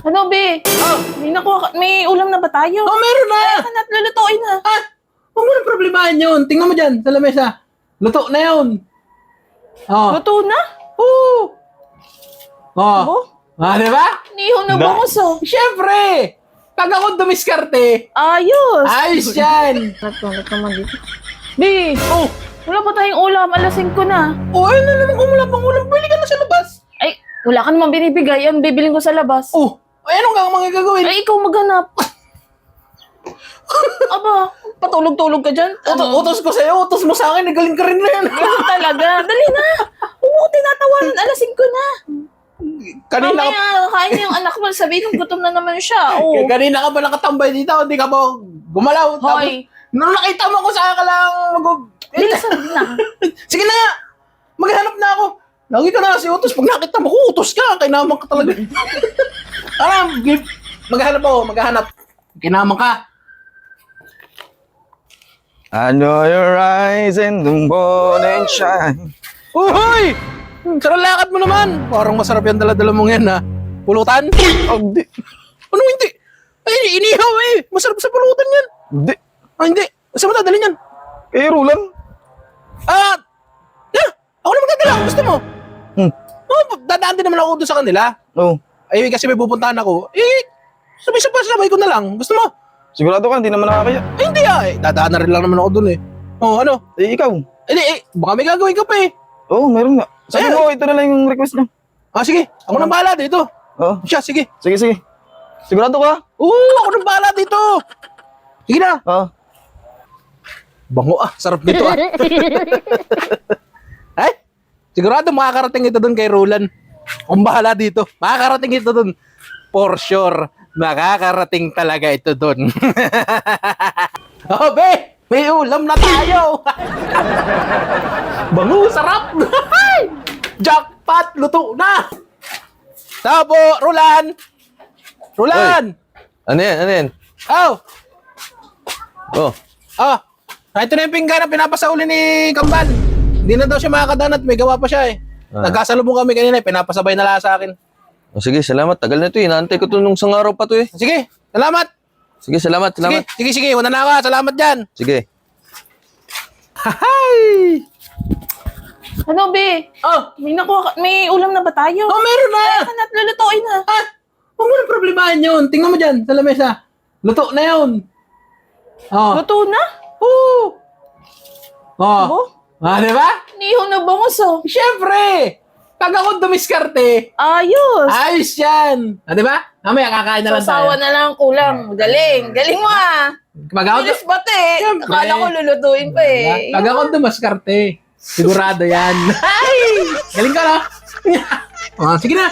Ano, be? Oh, May ulam na ba tayo? oh meron na! Ay, at lulutuin na. Ah, huwag mo nang problemahan yun. Tingnan mo dyan, sa lamesa. Luto na yun. Oh. Luto na? Oo. Oh. Abo? Ah, di ba? Niho na bangos, oh. Siyempre! Pag ako dumiskarte, Ayos. ayos yan! Nagtunod naman dito. Be, Oh, wala pa tayong ulam. Alas 5 na. oh ayun na naman kung wala pang ulam. Bili ka na sa labas. Ay, wala ka naman binibigay. Ang bibiling ko sa labas. Oh, ay anong mga gagawin? Ay, ikaw maghanap. Aba, patulog-tulog ka dyan. Utos ko sa'yo, utos mo sa akin, nagaling ka rin na yan. Ganun talaga. Dali na. Oo, tinatawanan. Alas 5 na. Kanina ka, Mamaya, kain na yung anak mo. Sabihin ng gutom na naman siya. Oo. kanina ka ba nakatambay dito, hindi ka ba gumalaw? Tapos, Hoy. nung nakita mo ko saka ka lang Bilisan na. Sige na nga, maghanap na ako. Lagi ka na kasi utos, pag nakita mo ko, utos ka, kainaman ka talaga. Maghanap ako, maghanap. Kinaman ka. I know your eyes in the morning shine. Uhoy! Saralakad mo naman. Parang masarap yung dala-dala mong yan, ha? Pulutan? Hindi. Ano hindi? Ay, inihaw eh. Masarap sa pulutan yan. Hindi. Ah, hindi. Saan mo dadalhin yan? Pero lang. Ah, ako na magdadala. Gusto mo? Hmm. Oh, dadaan din naman ako doon sa kanila. Oh. Ay, kasi may pupuntahan ako. Eh, sabay ko na lang. Gusto mo? Sigurado ka, hindi naman nakakaya. Ay, hindi ah. Eh, dadaan na rin lang naman ako doon eh. Oh, ano? Eh, ikaw. Baka may gagawin ka pa eh. Oh, meron nga. Sabi Ayan. mo, ito na lang yung request niya. Ah, sige. Ako nang bahala dito. Oh. Siya, sige. Sige, sige. Sigurado ka? Oo, ako nang bahala dito. Sige na. Oh. Bango ah. Sarap dito ah. Ay, sigurado makakarating ito doon kay Roland. Akong bahala dito. Makakarating ito doon. For sure. Makakarating talaga ito doon. Oh, be! May ulam na tayo! Bango, sarap! Jackpot! Luto na! Tao po, Roland! Roland! Ano yan? Ano yan? Oh! Oh. Ah! Ito na yung pinggan na pinapasauli ni Kambal. Hindi na daw siya makakadanat. May gawa pa siya eh. Nagkasalubong kami kanina. Pinapasabay na lang sa akin. Oh, sige, salamat. Tagal na ito. Inaantay ko ito nung isang araw pa to eh. Sige, salamat! Sige, salamat, salamat. Sige. Wala na ako. Salamat dyan. Sige. Hahay! Ano, be? Oh! May ulam na ba tayo? Oh, meron na! Ay, at lulutuin na. Ah! Huwag mo nang problemahan yun. Tingnan mo dyan sa lamesa. Luto na yun. Oh. Luto na? Oo! Oh. Abo? Ah, di ba? Niho na bangos, oh. Siyempre! Pag ako dumiskarte, Ayos. ayos yan. Ah, di ba? Mamaya kakain na lang Sasawa tayo. na lang ang kulang. Galing. Galing mo, ah. Pag ako, Bilis ba, te? Siyempre. Akala ko lulutuin pa, eh. pag ako dumiskarte, sigurado yan. Ay! Galing ka na. Oh, sige na.